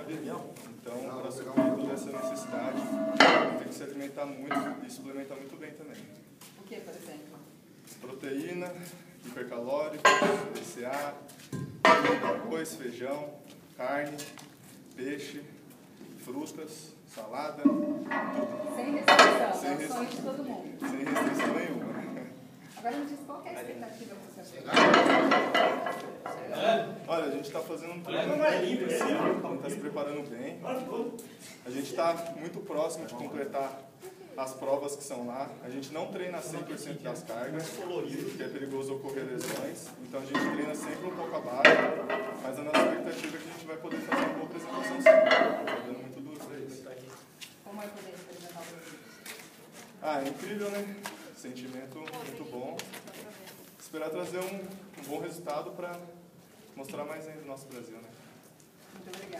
Então, para suprir toda essa necessidade, tem que se alimentar muito e suplementar muito bem também. O que, por exemplo? Proteína, hipercalóricos, BCA, arroz, feijão, carne, peixe, frutas, salada, tudo. Sem restrição, Sem é o sonho de todo mundo. Sem restrição nenhuma. Agora me diz qual que é a expectativa para o seu filho? Olha, a gente está fazendo um treino muito esse ano, a gente está se preparando bem. A gente está muito próximo de completar as provas que são lá. A gente não treina 100% das cargas, porque é perigoso ocorrer lesões. Então a gente treina sempre um pouco abaixo, mas a nossa expectativa é que a gente vai poder fazer uma boa apresentação sim. Está dando muito duro para isso. Como é poder representar o Brasil? É incrível, né? Sentimento muito bom. Esperar trazer um bom resultado para mostrar mais ainda o nosso Brasil, né? Muito obrigada.